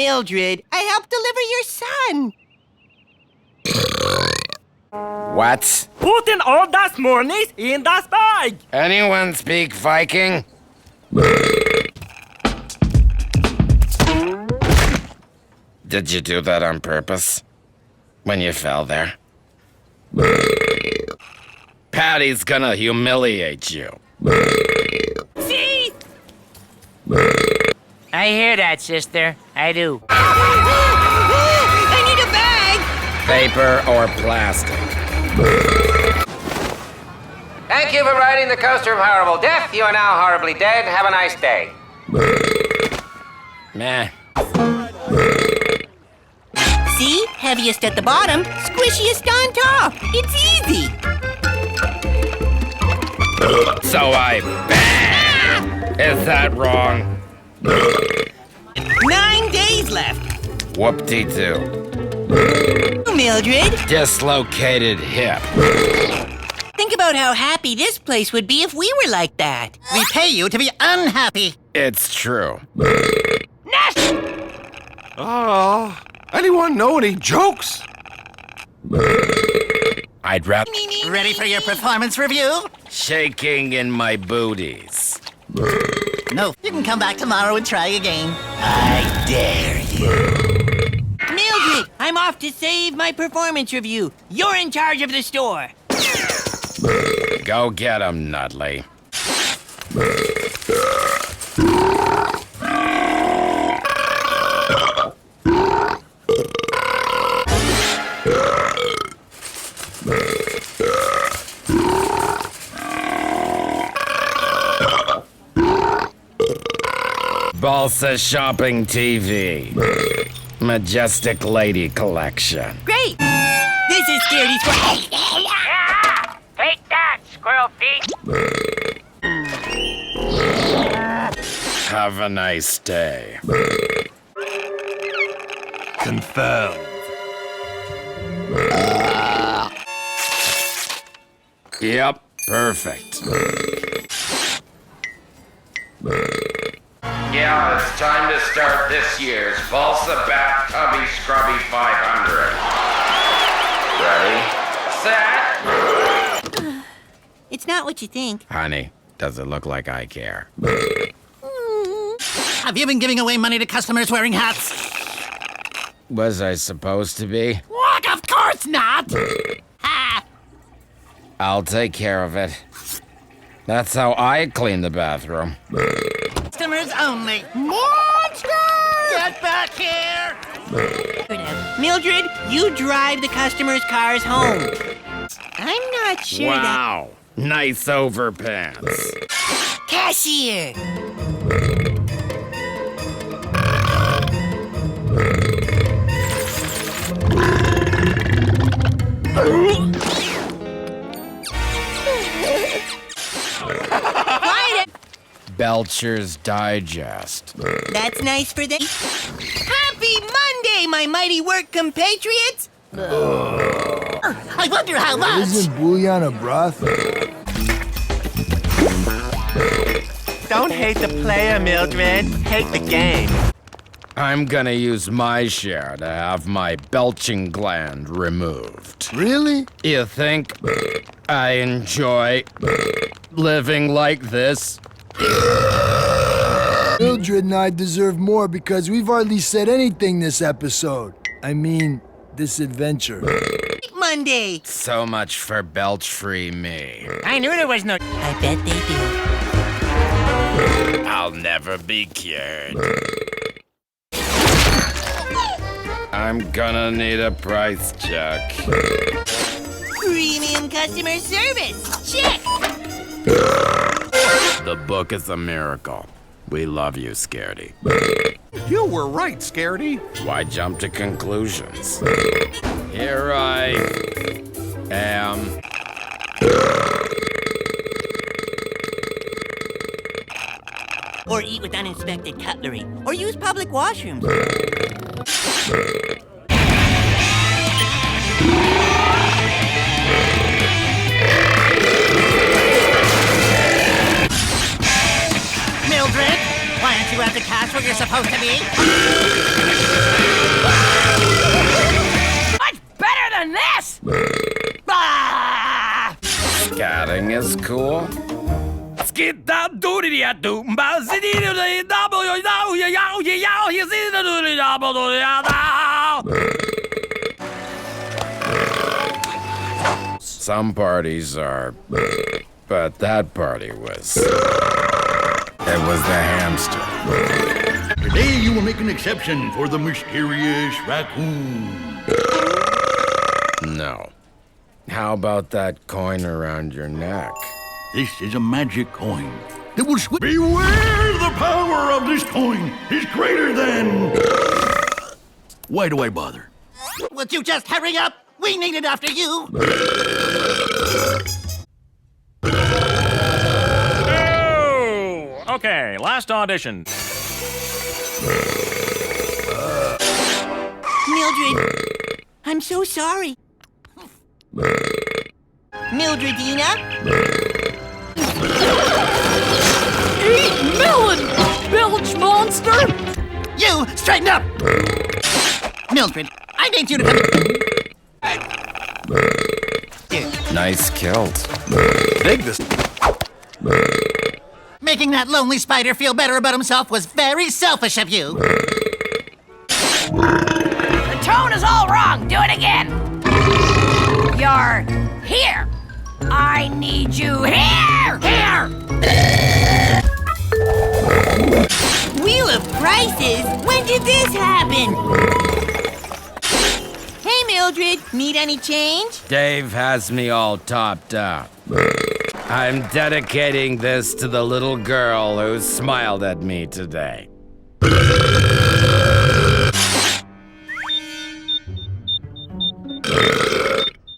Mildred, I helped deliver your son. What? Putting all das monies in das bag. Anyone speak Viking? Did you do that on purpose? When you fell there? Patty's gonna humiliate you. See? I hear that, sister. I do. I need a bag! Paper or plastic? Thank you for riding the coaster of horrible death. You are now horribly dead. Have a nice day. Meh. See? Heaviest at the bottom, squishiest on top. It's easy. So I bang! Is that wrong? 9 days left. Whoop-de-doo. Mildred, Dislocated hip. think about how happy this place would be if we were like that. We pay you to be unhappy. It's true. Anyone know any jokes? I'd rather Ready for your performance review? shaking in my booties. No, you can come back tomorrow and try again. I dare you. Mildred, I'm off to save my performance review. You're in charge of the store. Go get 'em, Nutley. Balsa Shopping TV. Majestic Lady Collection. Great. This is Scaredy's Squirrel. Take that, squirrel feet. Have a nice day. Confirmed. Yep, perfect. Yeah, it's time to start this year's Balsa Bat Tubby Scrubby 500. Ready? Set? It's not what you think. Honey, does it look like I care? Have you been giving away money to customers wearing hats? Was I supposed to be? What? Of course not! Ha! I'll take care of it. That's how I clean the bathroom. Customers only. Monster! Get back here! Mildred, you drive the customers' cars home. I'm not sure Wow, nice overpants. Cashier! Quiet! Belcher's Digest. That's nice for them. Happy Monday, my mighty work compatriots! I wonder how much. Isn't bouillon a broth? Don't hate the player, Mildred. Hate the game. I'm gonna use my share to have my belching gland removed. Really? You think I enjoy living like this? Mildred and I deserve more because we've hardly said anything this episode. I mean, this adventure. Monday! So much for belch-free me. I knew there was no... I bet they do. I'll never be cured. I'm gonna need a price check. Premium customer service! Check! The book is a miracle. We love you, Scaredy. You were right, Scaredy. Why jump to conclusions? Here I am. Or eat with uninspected cutlery. Or use public washrooms. Mildred, Why aren't you at the cast where you're supposed to be? Much better than this! Ah! Scatting is cool. Some parties are, but that party was. It was the hamster. Today you will make an exception for the mysterious raccoon. No. How about that coin around your neck? This is a magic coin that will switch. Beware the power of this coin is greater than. Why do I bother? Would you just hurry up? We need it after you. Oh! Okay, last audition. Mildred, I'm so sorry. Mildredina? Eat melon, Belch monster! You, straighten up! Mildred, I need you to come in. Nice kilt. Dig this. Making that lonely spider feel better about himself was very selfish of you. The tone is all wrong. Do it again. You're here. I need you here. Here. Wheel of Prices? When did this happen? Hey, Mildred, need any change? Dave has me all topped out. I'm dedicating this to the little girl who smiled at me today.